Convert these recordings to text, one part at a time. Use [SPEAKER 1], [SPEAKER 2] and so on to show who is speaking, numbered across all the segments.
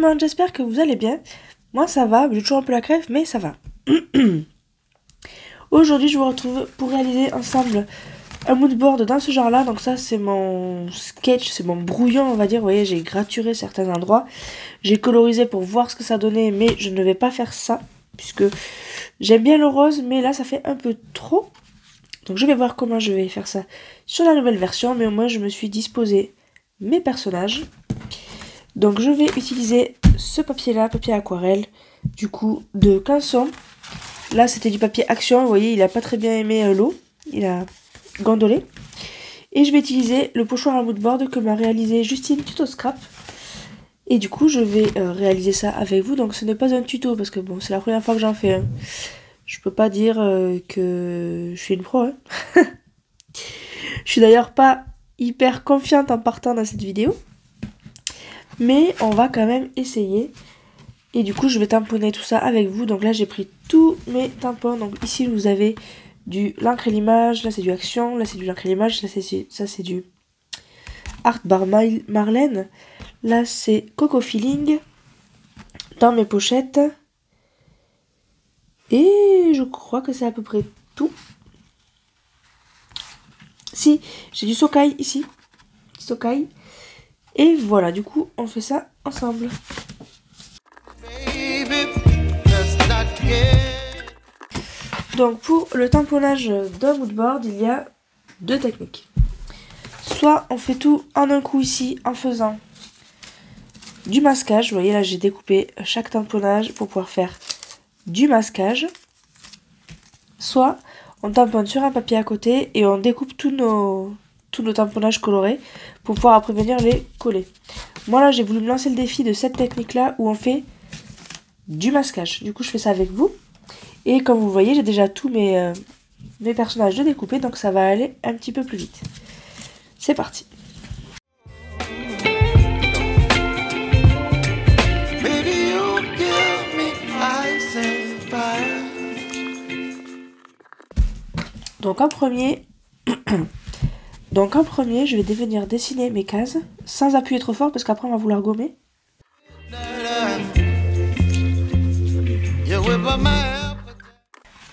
[SPEAKER 1] le monde, j'espère que vous allez bien. Moi ça va, j'ai toujours un peu la crève, mais ça va. Aujourd'hui je vous retrouve pour réaliser ensemble un moodboard dans ce genre là. Donc ça c'est mon sketch, c'est mon brouillon on va dire. Vous voyez, j'ai gratturé certains endroits, j'ai colorisé pour voir ce que ça donnait, mais je ne vais pas faire ça puisque j'aime bien le rose, mais là ça fait un peu trop. Donc je vais voir comment je vais faire ça sur la nouvelle version, mais au moins je me suis disposé mes personnages. Donc je vais utiliser ce papier là, papier aquarelle, du coup de Canson. Là c'était du papier action, vous voyez il a pas très bien aimé l'eau, il a gondolé. Et je vais utiliser le pochoir à moodboard que m'a réalisé Justine Tuto Scrap. Et du coup je vais réaliser ça avec vous, donc ce n'est pas un tuto parce que bon c'est la première fois que j'en fais un. Je peux pas dire que je suis une pro. Hein. Je suis d'ailleurs pas hyper confiante en partant dans cette vidéo. Mais on va quand même essayer. Et du coup je vais tamponner tout ça avec vous. Donc là j'ai pris tous mes tampons. Donc ici vous avez du l'encre et l'image. Là c'est du action. Là c'est du l'encre et l'image. Ça c'est du Art Bar Marlène. Là c'est Coco Feeling. Dans mes pochettes. Et je crois que c'est à peu près tout. Si, j'ai du Sokai ici. Sokai. Et voilà, du coup, on fait ça ensemble. Donc, pour le tamponnage d'un moodboard, il y a deux techniques. Soit on fait tout en un coup ici, en faisant du masquage. Vous voyez, là, j'ai découpé chaque tamponnage pour pouvoir faire du masquage. Soit on tamponne sur un papier à côté et on découpe tous nos tamponnages colorés pour pouvoir après venir les coller. Moi là j'ai voulu me lancer le défi de cette technique là où on fait du masquage. Du coup je fais ça avec vous. Et comme vous voyez j'ai déjà tous mes personnages de découper, donc ça va aller un petit peu plus vite. C'est parti. Donc en premier, je vais venir dessiner mes cases sans appuyer trop fort parce qu'après on va vouloir gommer.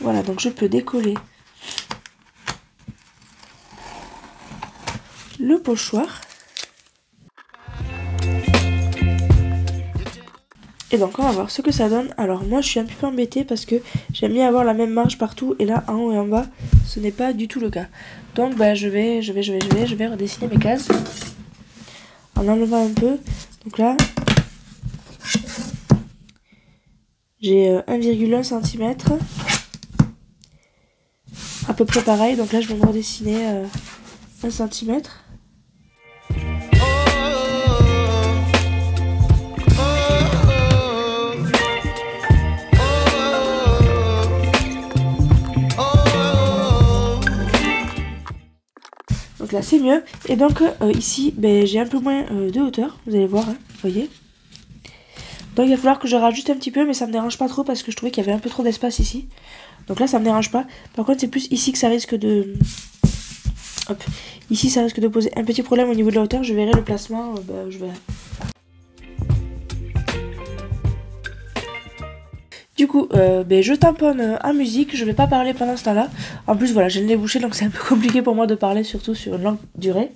[SPEAKER 1] Voilà, donc je peux décoller le pochoir. Et donc on va voir ce que ça donne. Alors moi je suis un petit peu embêtée parce que j'aime bien avoir la même marge partout et là en haut et en bas ce n'est pas du tout le cas. Donc bah je vais redessiner mes cases en enlevant un peu. Donc là j'ai 1,1 cm à peu près pareil. Donc là je vais me redessiner 1 cm. Donc là c'est mieux. Et donc ici j'ai un peu moins de hauteur, vous allez voir, hein, vous voyez. Donc il va falloir que je rajoute un petit peu, mais ça me dérange pas trop parce que je trouvais qu'il y avait un peu trop d'espace ici. Donc là ça me dérange pas. Par contre c'est plus ici que ça risque de... Hop. Ici ça risque de poser un petit problème au niveau de la hauteur. Je verrai le placement, je verrai. Du coup, je tamponne en musique, je vais pas parler pendant ce temps-là. En plus, voilà, j'ai le nez bouché, donc c'est un peu compliqué pour moi de parler, surtout sur une longue durée.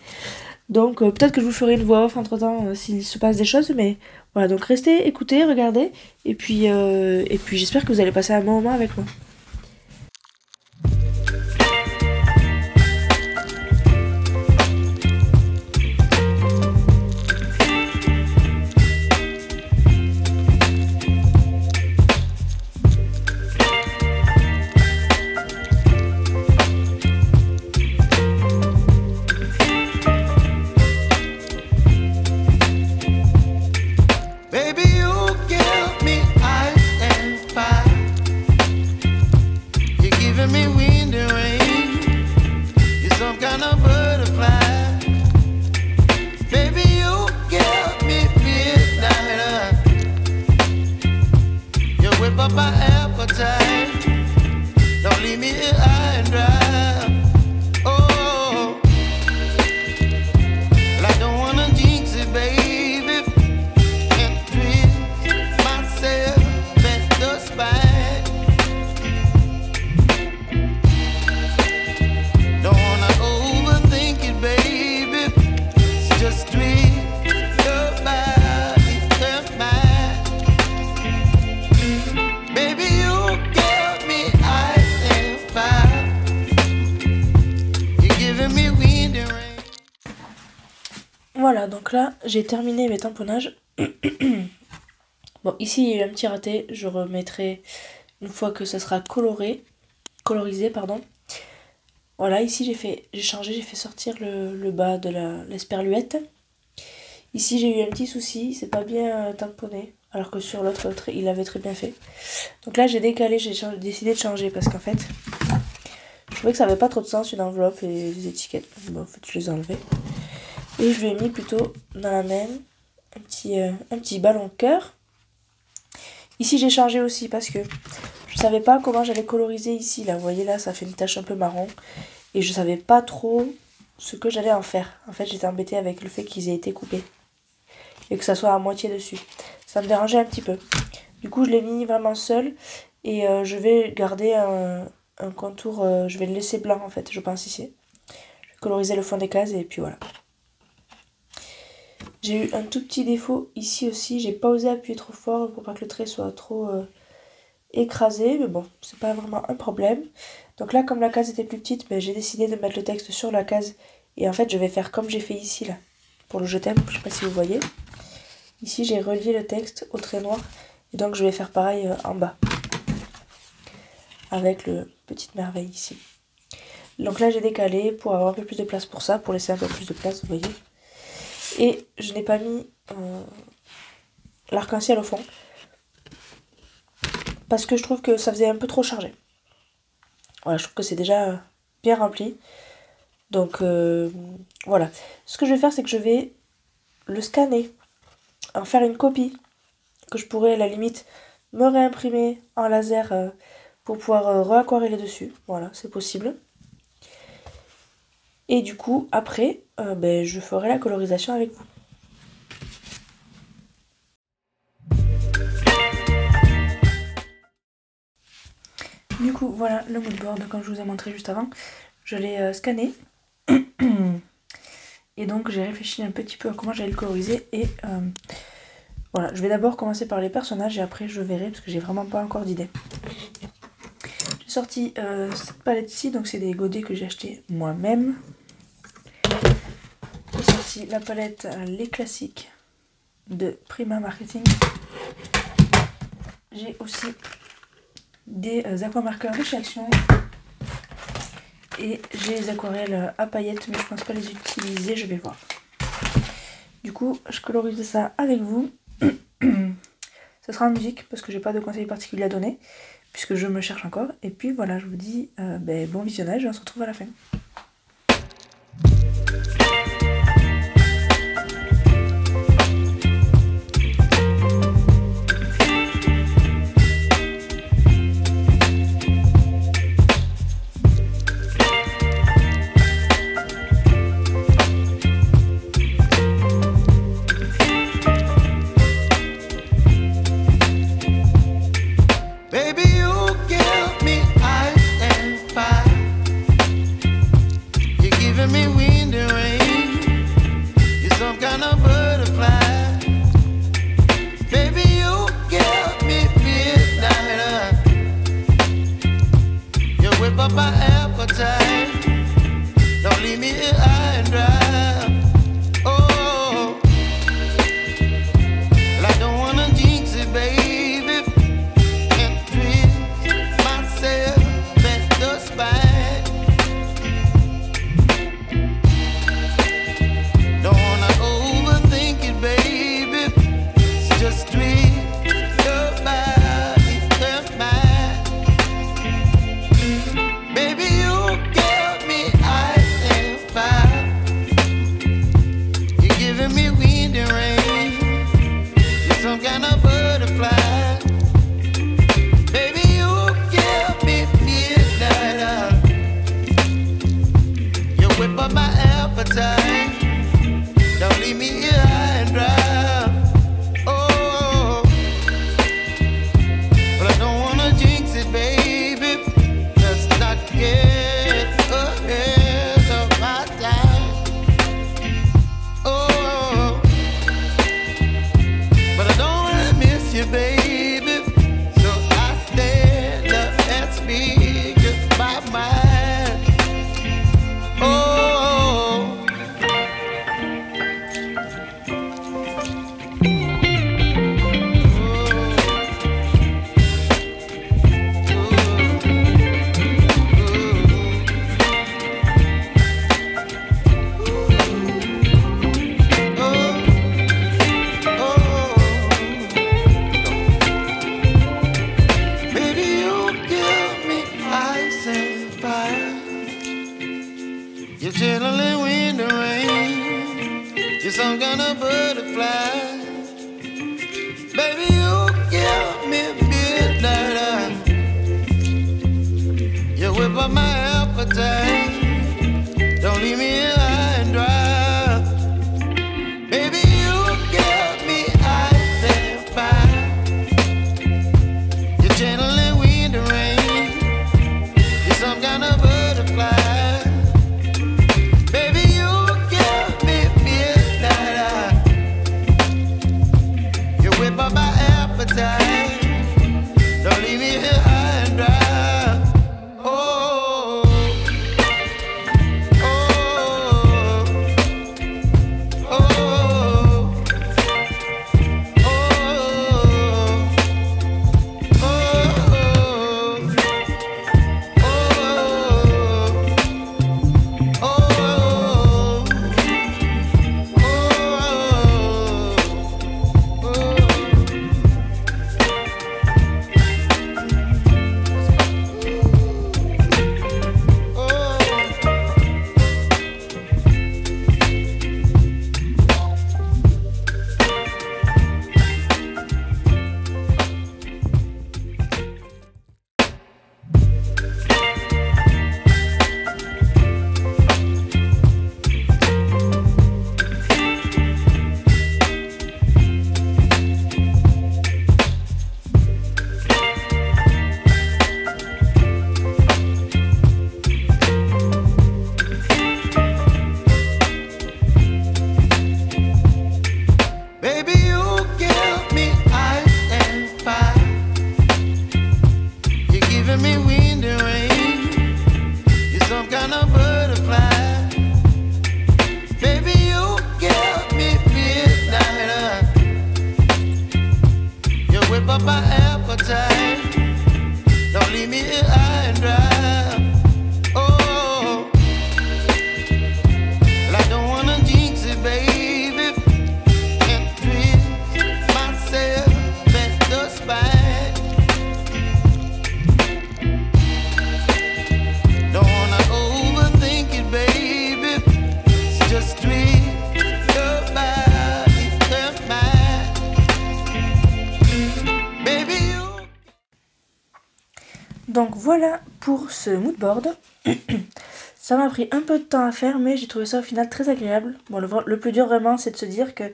[SPEAKER 1] Donc, peut-être que je vous ferai une voix off entre-temps s'il se passe des choses, mais voilà, donc restez, écoutez, regardez, et puis j'espère que vous allez passer un bon moment avec moi. Voilà, donc là, j'ai terminé mes tamponnages. Bon, ici, il y a eu un petit raté. Je remettrai une fois que ça sera colorisé, pardon. Voilà, ici, j'ai fait sortir le bas de l'esperluette. Ici, j'ai eu un petit souci, c'est pas bien tamponné. Alors que sur l'autre, il avait très bien fait. Donc là, j'ai décalé, j'ai décidé de changer parce qu'en fait, je trouvais que ça avait pas trop de sens, une enveloppe et les étiquettes. Bon, en fait, je les ai enlevées. Et je lui ai mis plutôt dans la même un petit ballon cœur. Ici, j'ai changé aussi parce que je savais pas comment j'allais coloriser ici. Là, vous voyez, là, ça fait une tache un peu marron. Et je savais pas trop ce que j'allais en faire. En fait, j'étais embêtée avec le fait qu'ils aient été coupés. Et que ça soit à moitié dessus. Ça me dérangeait un petit peu. Du coup, je l'ai mis vraiment seul. Et je vais garder un contour. Je vais le laisser blanc, en fait, je pense ici. Je vais coloriser le fond des cases et puis voilà. J'ai eu un tout petit défaut ici aussi. J'ai pas osé appuyer trop fort pour pas que le trait soit trop écrasé. Mais bon, c'est pas vraiment un problème. Donc là, comme la case était plus petite, ben, j'ai décidé de mettre le texte sur la case. Et en fait, je vais faire comme j'ai fait ici, là. Pour le je t'aime, je sais pas si vous voyez. Ici, j'ai relié le texte au trait noir. Et donc, je vais faire pareil en bas. Avec le petite merveille ici. Donc là, j'ai décalé pour avoir un peu plus de place pour ça. Pour laisser un peu plus de place, vous voyez. Et je n'ai pas mis l'arc-en-ciel au fond. Parce que je trouve que ça faisait un peu trop chargé. Voilà, je trouve que c'est déjà bien rempli. Donc, voilà. Ce que je vais faire, c'est que je vais le scanner. En faire une copie que je pourrais à la limite me réimprimer en laser pour pouvoir re-aquareller dessus. Voilà, c'est possible. Et du coup, après, ben, je ferai la colorisation avec vous. Du coup, voilà le moodboard, comme je vous ai montré juste avant. Je l'ai scanné. Et donc, j'ai réfléchi un petit peu à comment j'allais le coloriser. Et voilà, je vais d'abord commencer par les personnages et après je verrai parce que j'ai vraiment pas encore d'idée. J'ai sorti cette palette-ci, donc c'est des godets que j'ai acheté moi-même. J'ai sorti la palette Les Classiques de Prima Marketing. J'ai aussi des aquamarqueurs de chez Action. Et j'ai les aquarelles à paillettes, mais je pense pas les utiliser, je vais voir. Du coup, je colorise ça avec vous. Ce sera en musique, parce que j'ai pas de conseils particuliers à donner, puisque je me cherche encore. Et puis voilà, je vous dis bon visionnage et on se retrouve à la fin.
[SPEAKER 2] Baby, kind of butterfly. Baby, you give me midnight. You whip up my appetite. Don't leave me here high and dry. Baby, you give me ice and fire. You're channeling wind and rain. You're some kind of butterfly. Baby, you give me midnight. You whip up my appetite. Don't leave me here high and dry.
[SPEAKER 1] Donc voilà pour ce moodboard. Ça m'a pris un peu de temps à faire, mais j'ai trouvé ça au final très agréable. Bon, le plus dur vraiment, c'est de se dire que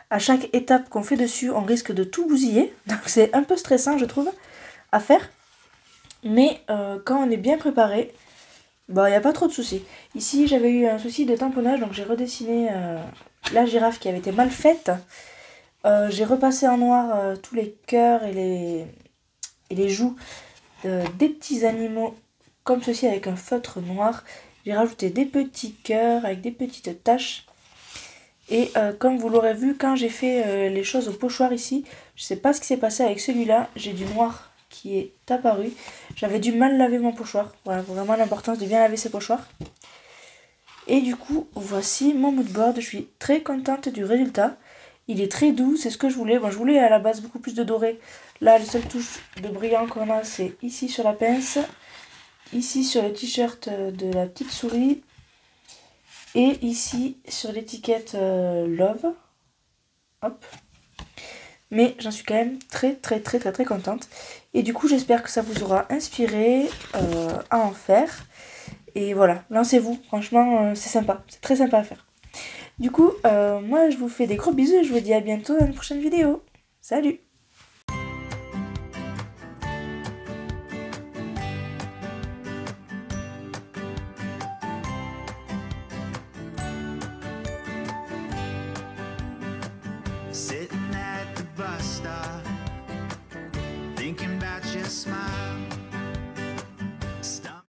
[SPEAKER 1] à chaque étape qu'on fait dessus, on risque de tout bousiller. Donc c'est un peu stressant, je trouve, à faire. Mais quand on est bien préparé, bah, il n'y a pas trop de soucis. Ici, j'avais eu un souci de tamponnage, donc j'ai redessiné la girafe qui avait été mal faite. J'ai repassé en noir tous les cœurs et les joues des petits animaux comme ceci avec un feutre noir. J'ai rajouté des petits cœurs avec des petites taches. Et comme vous l'aurez vu, quand j'ai fait les choses au pochoir ici, je sais pas ce qui s'est passé avec celui-là. J'ai du noir qui est apparu. J'avais du mal laver mon pochoir. Voilà, vraiment l'importance de bien laver ses pochoirs. Et du coup, voici mon moodboard. Je suis très contente du résultat. Il est très doux, c'est ce que je voulais. Bon, je voulais à la base beaucoup plus de doré. Là, les seules touches de brillant qu'on a, c'est ici sur la pince, ici sur le t-shirt de la petite souris, et ici sur l'étiquette Love. Hop. Mais j'en suis quand même très contente. Et du coup, j'espère que ça vous aura inspiré à en faire. Et voilà, lancez-vous. Franchement, c'est sympa. C'est très sympa à faire. Du coup, moi, je vous fais des gros bisous et je vous dis à bientôt dans une prochaine vidéo. Salut!